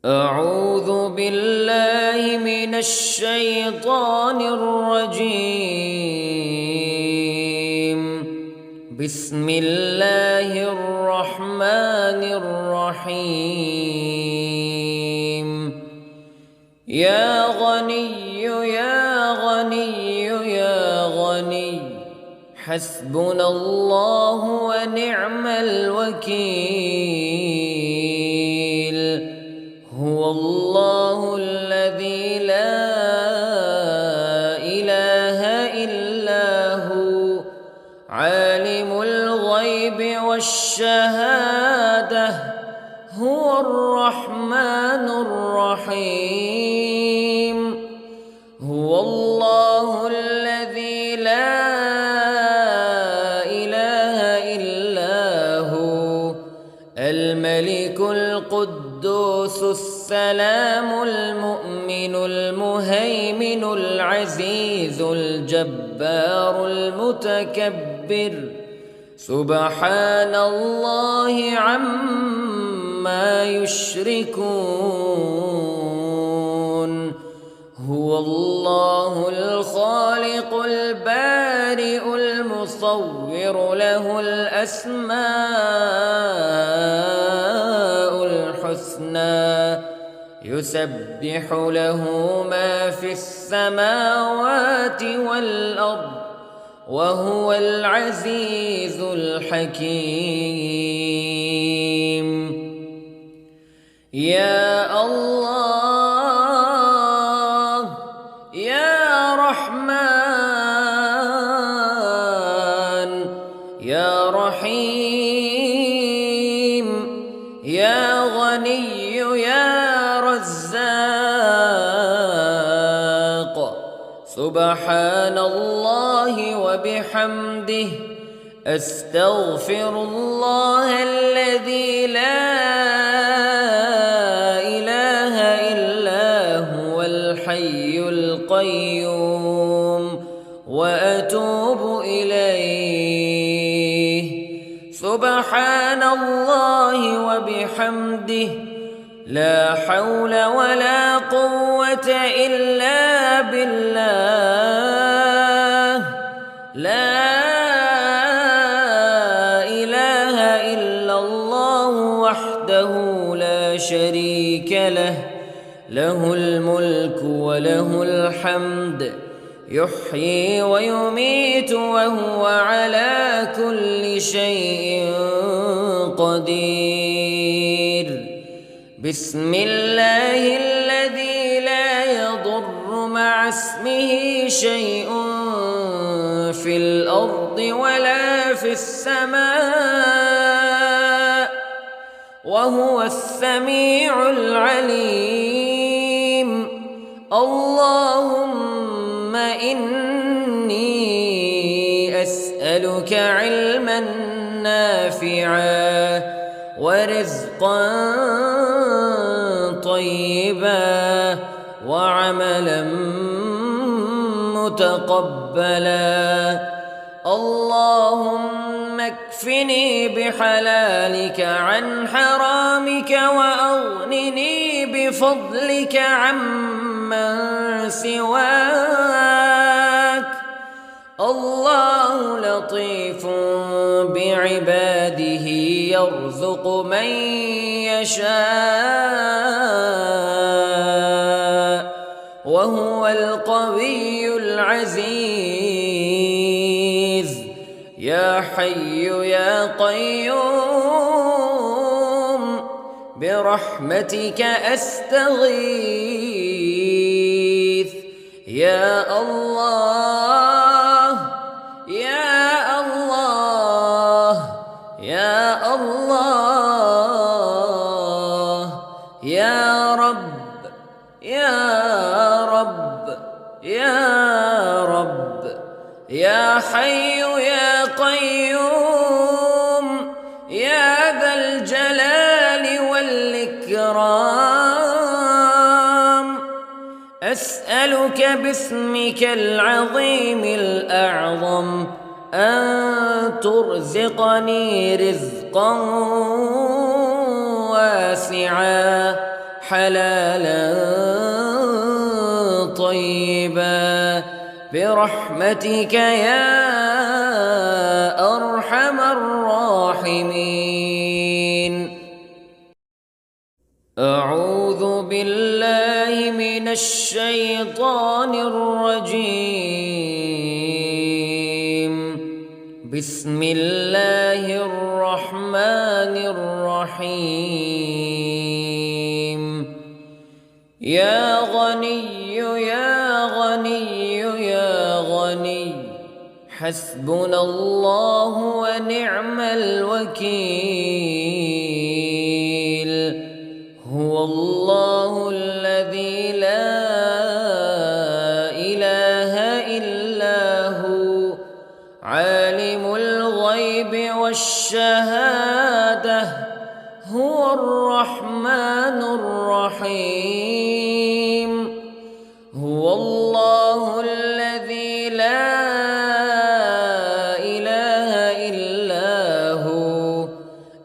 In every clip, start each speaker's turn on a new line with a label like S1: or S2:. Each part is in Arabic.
S1: أعوذ بالله من الشيطان الرجيم. بسم الله الرحمن الرحيم. يا غني يا غني يا غني حسبنا الله ونعم الوكيل. هو الله الذي لا إله إلا هو عالم الغيب والشهادة هو الرحمن الرحيم. هو الله الذي لا إله إلا هو الملك القدوس السلام المؤمن المهيمن العزيز الجبار المتكبر سبحان الله عما يشركون. هو الله الخالق البارئ المصور له الأسماء الحسنى يسبح له ما في السماوات والأرض وهو العزيز الحكيم. يا الله يا رحمن يا رحيم يا غني يا رزاق سبحان الله وبحمده أستغفر الله الذي لا إله إلا هو الحي القيوم وأتوب إليه. سبحان الله وبحمده لا حول ولا قوة إلا بالله. لا إله إلا الله وحده لا شريك له له الملك وله الحمد يحيي ويميت وهو على كل شيء قدير. بسم الله الذي لا يضر مع اسمه شيء في الأرض ولا في السماء وهو السميع العليم. اللهم إني أسألك علما نافعا ورزقا طيبا وعملا متقبلا. اللهم اكفني بحلالك عن حرامك وأغنني بفضلك عمن سواك. الله لطيف بعباده يرزق من يشاء وهو القوي العزيز. يا حي يا قيوم برحمتك أستغيث. يا الله يا الله يا الله يا رب يا رب يا رب يا حي يا قيوم يا ذا الجلال والإكرام. أسألك باسمك العظيم الأعظم أن ترزقني رزقا واسعا حلالا طيبا برحمتك يا أرحم الراحمين. أعوذ بالله من الشيطان الرجيم. بسم الله الرحمن الرحيم. يا غني يا غني يا غني حسبنا الله ونعم الوكيل. هو الله الذي لا إله إلا هو عالم الغيب والشهادة هو الرحمن الرحيم. هو الله الذي لا إله إلا هو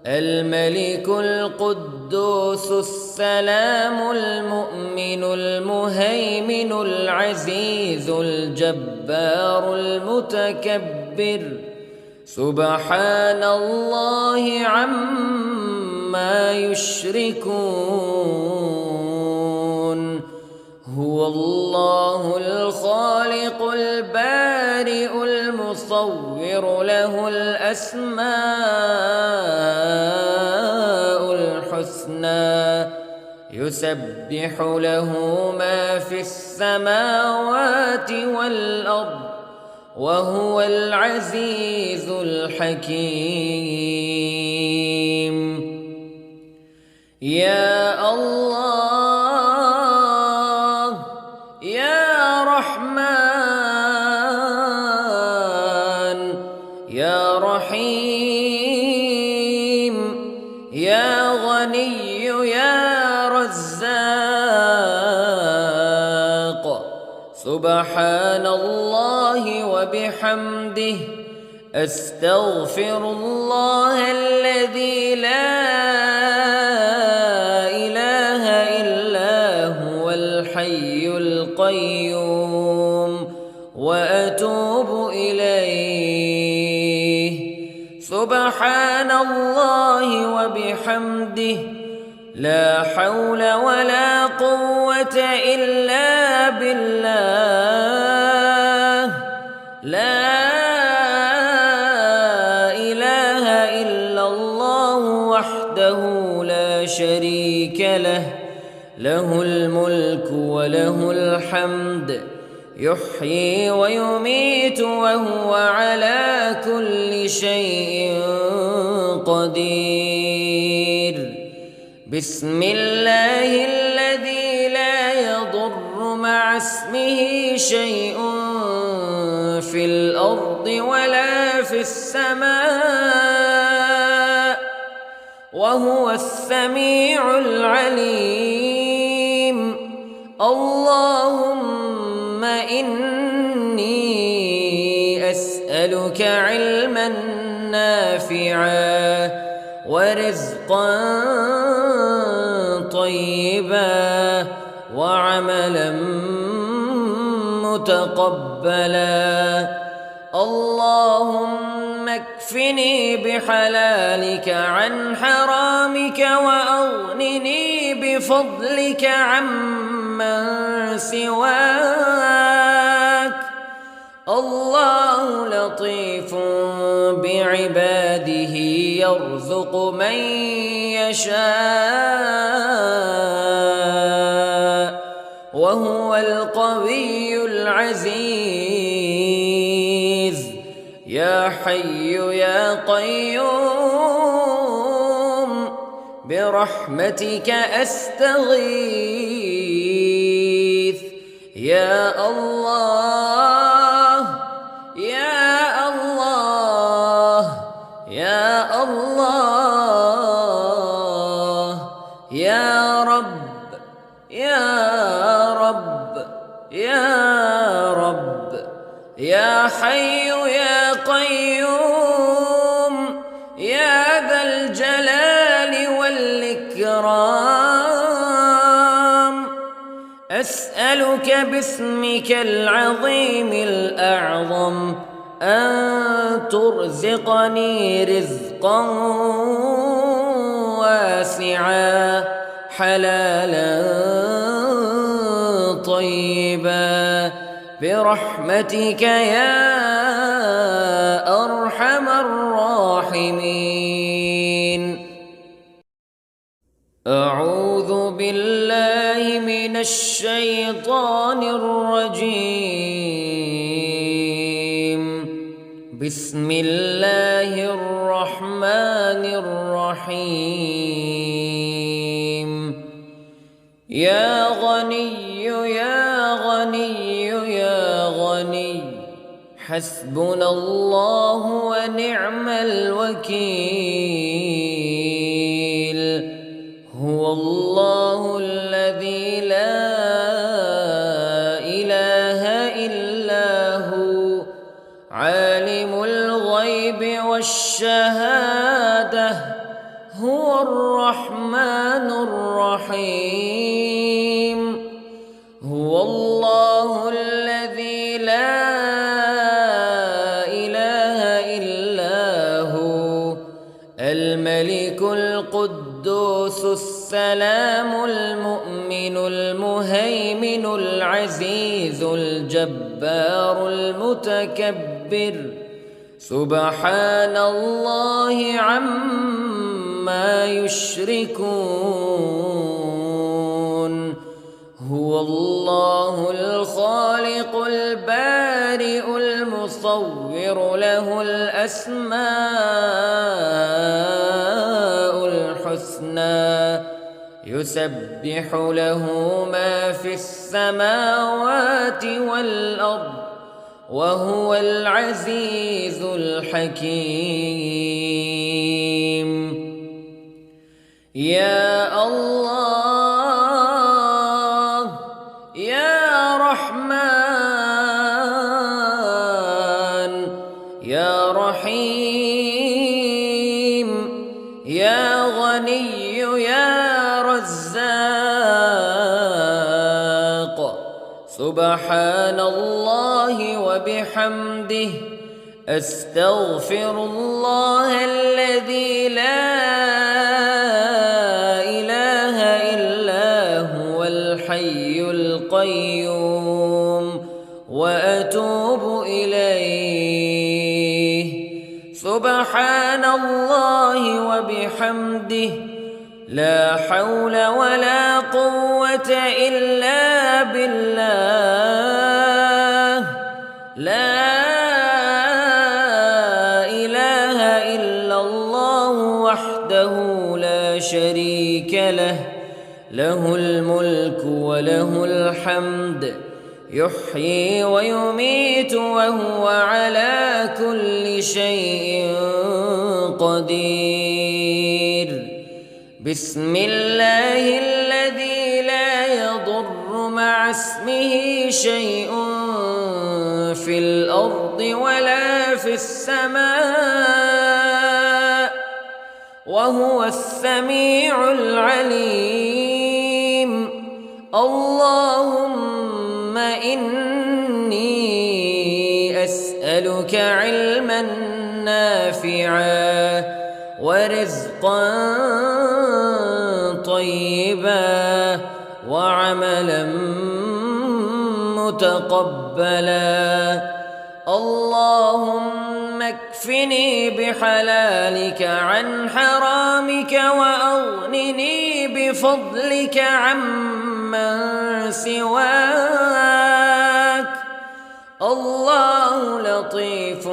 S1: الملك القدوس السلام المؤمن المهيمن العزيز الجبار المتكبر سبحان الله عما يشركون. هو الله الخالق البارئ المصور له الأسماء الحسنى يسبح له ما في السماوات والأرض وهو العزيز الحكيم. يا الله يا رحمن يا رحيم يا غني يا رزاق سبحان الله وبحمده أستغفر الله الذي لا إله إلا هو الحي القيوم وأتوب إليه. سبحان الله وبحمده لا حول ولا قوة إلا بالله. لا إله إلا الله وحده لا شريك له له الملك وله الحمد يحيي ويميت وهو على كل شيء قدير. بسم الله الذي لا يضر مع اسمه شيء في الأرض ولا في السماء وهو السميع العليم. اللهم إني أسألك علما نافعا ورزقا طيبا وعملا متقبلا. اللهم اكفني بحلالك عن حرامك وأغنني بفضلك عمن سواك. الله لطيف بعباده يرزق من يشاء وهو القوي العزيز. يا حي يا قيوم برحمتك أستغيث. يا الله يا الله يا الله يا رب يا رب يا رب يا حي يا قيوم يا ذا الجلال والإكرام. أسألك باسمك العظيم الأعظم أن ترزقني رزقا واسعا حلالا طيبا برحمتك يا أرحم الراحمين. أعوذ بالله من الشيطان الرجيم. بسم الله الرحمن الرحيم. يا غني يا غني يا غني حسبنا الله ونعم الوكيل. هو الله الذي لا إله إلا هو عالم الغيب والشهادة هو الرحمن الرحيم. هو الله الذي لا إله إلا هو الملك القدوس السلام المؤمن المهيمن العزيز الجبار المتكبر سبحان الله عما يشركون. هو الله الخالق البارئ المصور له الأسماء الحسنى يسبح له ما في السماوات والأرض وهو العزيز الحكيم. يا الله يا رحمن يا رحيم يا غني يا رزاق سبحان الله وبحمده أستغفر الله الذي لا إله إلا هو الحي القيوم وأتوب إليه. سبحان الله وبحمده لا حول ولا قوة إلا بالله. لا إله إلا الله وحده لا شريك له له الملك وله الحمد يحيي ويميت وهو على كل شيء قدير. بسم الله الذي لا يضر مع اسمه شيء في الأرض ولا في السماء وهو السميع العليم. اللهم إني أسألك علما نافعا ورزقا طيبا وعملا متقبلا. اللهم اكفني بحلالك عن حرامك وأغنني بفضلك عمن سواك. الله لطيف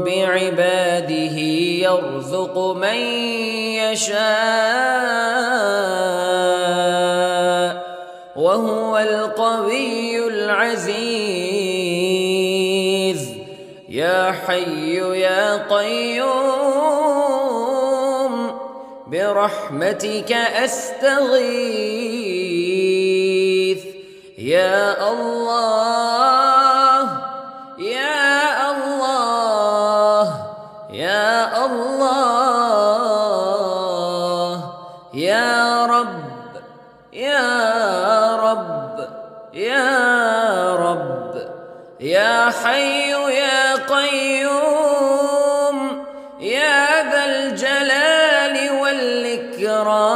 S1: بعباده يرزق من يشاء وهو القوي العزيز. يا حي يا قيوم برحمتك أستغيث. يا الله يا الله يا الله يا رب يا رب رب يا رب يا حي يا قيوم يا ذا الجلال والإكرام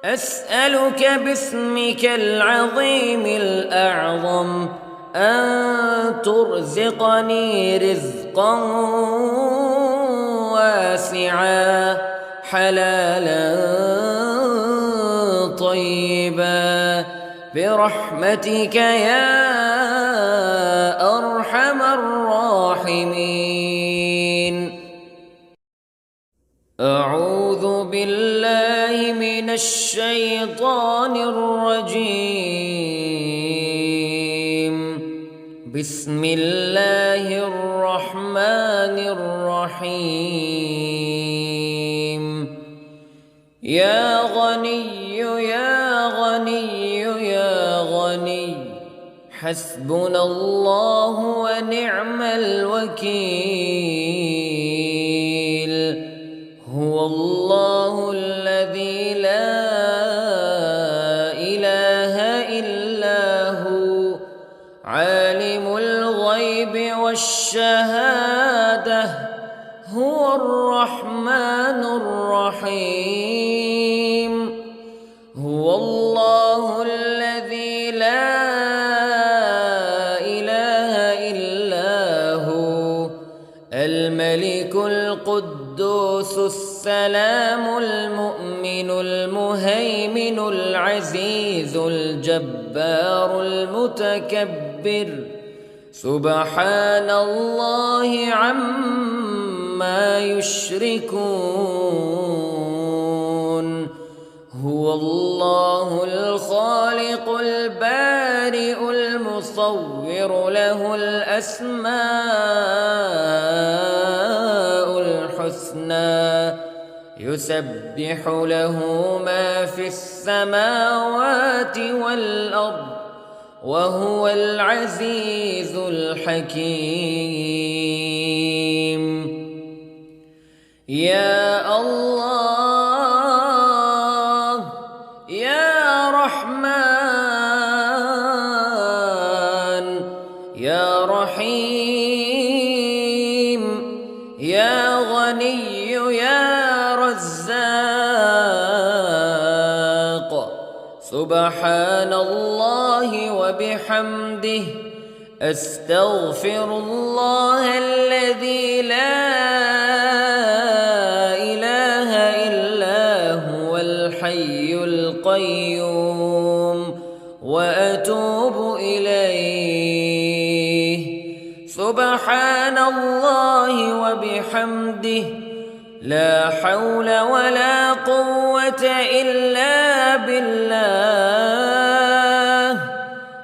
S1: أسألك باسمك العظيم الأعظم أن ترزقني رزقا واسعا حلالا طيبا برحمتك يا أرحم الراحمين. أعوذ بالله من الشيطان الرجيم. بسم الله الرحمن الرحيم. يا غني يا غني يا غني حسبنا الله ونعم الوكيل. هو الله الذي لا إله إلا هو عالم الغيب والشهادة هو الرحمن الرحيم. هو الله الذي لا إله إلا هو الملك القدوس السلام المؤمن المهيمن العزيز الجبار المتكبر سبحان الله عما يشركون. هو الله الخالق البارئ المصور له الأسماء الحسنى يسبح له ما في السماوات والأرض وهو العزيز الحكيم. يا الله يا رحمن يا رحيم يا غني يا رزاق سبحان الله وبحمده أستغفر الله الذي لا إله إلا هو الحي القيوم وأتوب إليه. سبحان الله وبحمده لا حول ولا قوة إلا بالله.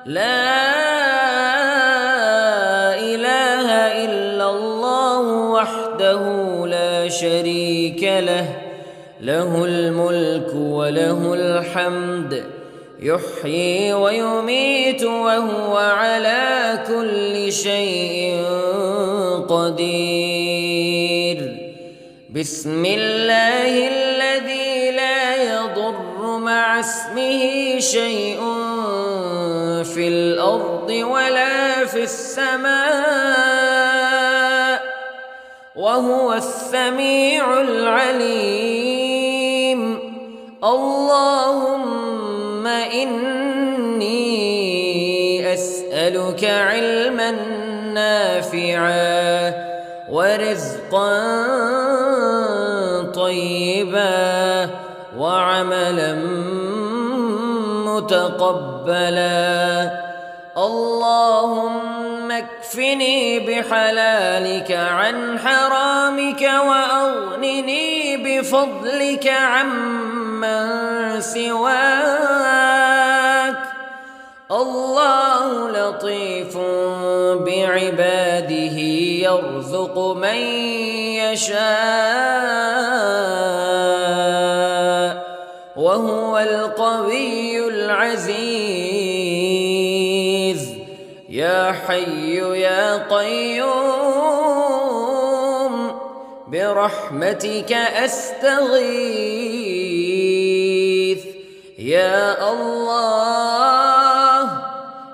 S1: لا إله إلا الله وحده لا شريك له له الملك وله الحمد يحيي ويميت وهو على كل شيء قدير. بسم الله الذي لا يضر مع اسمه شيء في الأرض ولا في السماء وهو السميع العليم. اللهم إني أسألك علما نافعا ورزقا طيبا وعملا متقبلا. اللهم اكفني بحلالك عن حرامك وأغنني بفضلك عمن سواك. الله لطيف بعباده يرزق من يشاء وهو القوي العزيز. يا حي يا قيوم برحمتك أستغيث. يا الله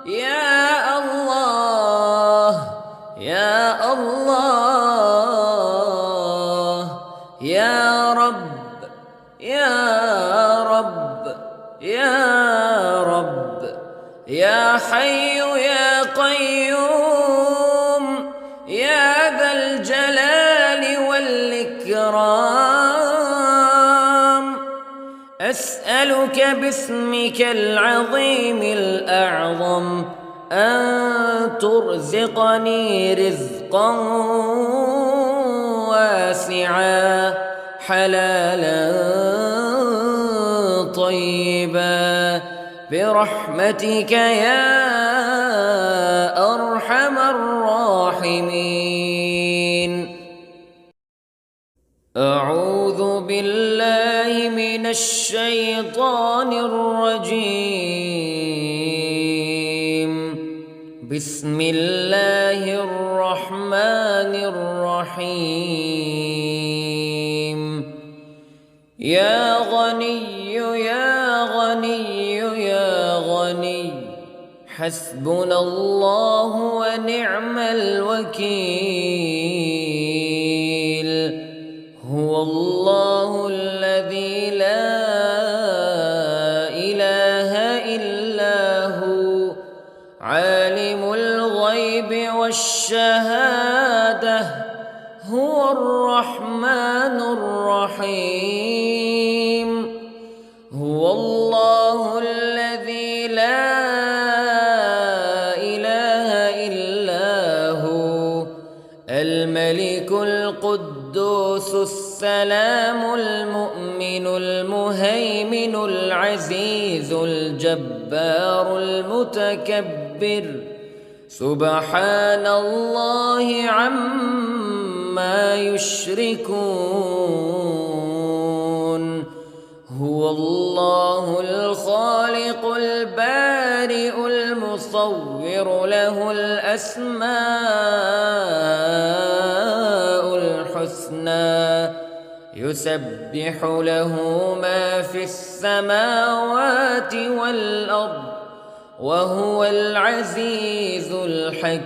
S1: يا الله يا الله يا رب يا رب يا رب يا حي يا قيوم يا ذا الجلال والإكرام أسألك باسمك العظيم الأعظم أن ترزقني رزقا واسعا حلالا طيبا برحمتك يا أرحم الراحمين. أعوذ بالله من الشيطان الرجيم. بسم الله الرحمن الرحيم. يا غني يا غني يا غني حسبنا الله ونعم الوكيل. هو الله الذي لا إله إلا هو عالم الغيب والشهادة هو الرحمن الرحيم. هو الله الذي لا إله إلا هو الملك القدوس السلام المؤمن المهيمن العزيز الجبار المتكبر سبحان الله عما يشركون. هو الله الخالق البارئ المصور له الأسماء الحسنى يسبح له ما في السماوات والأرض وهو العزيز الحكيم.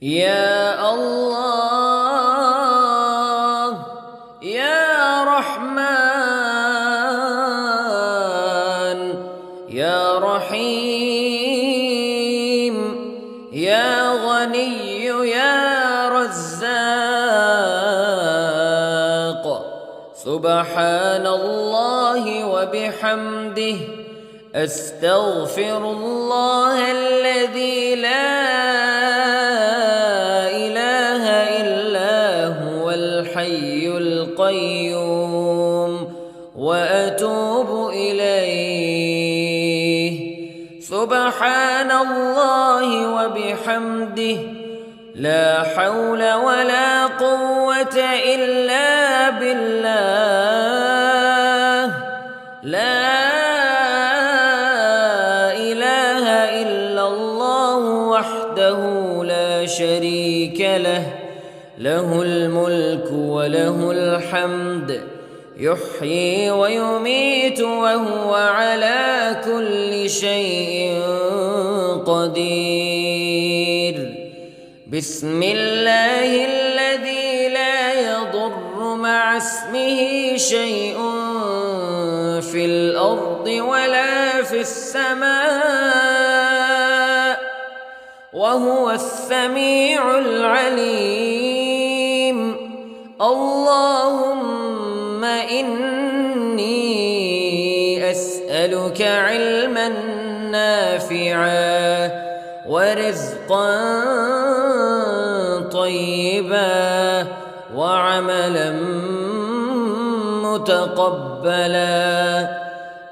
S1: يا الله يا رحمن يا رحيم يا غني يا رزاق سبحان الله وبحمده أستغفر الله الذي لا إله إلا هو الحي القيوم وأتوب إليه. سبحان الله وبحمده لا حول ولا قوة إلا بالله. لا إله إلا الله وحده لا شريك له له الملك وله الحمد يحيي ويميت وهو على كل شيء قدير. بسم الله الذي لا يضر مع اسمه شيء في الأرض ولا في السماء وهو السميع العليم. اللهم إني أسألك علما نافعا ورزقا طيبا وعملا متقبلا.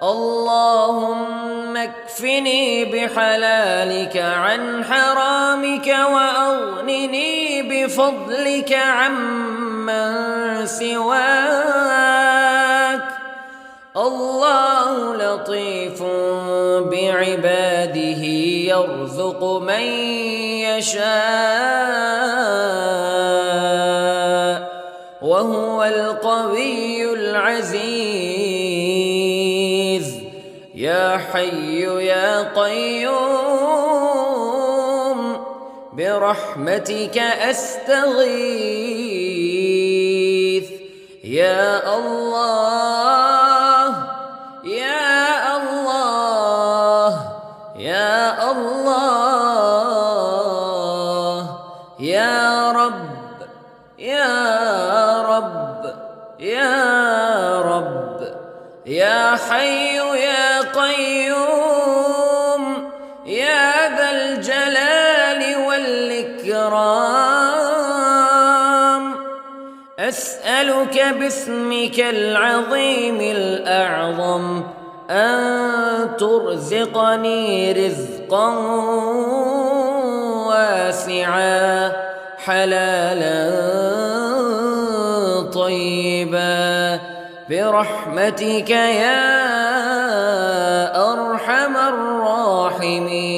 S1: اللهم اكفني بحلالك عن حرامك وأغنني بفضلك عمن سواك. الله لطيف بعباده يرزق من يشاء وهو القوي العزيز يا حي يا قيوم برحمتك أستغيث يا الله يا الله يا الله يا رب يا رب يا رب يا حي يا قيوم يا ذا الجلال والإكرام أسألك باسمك العظيم الأعظم أن ترزقني رزقا واسعا حلالا طيبا برحمتك يا أرحم الراحمين.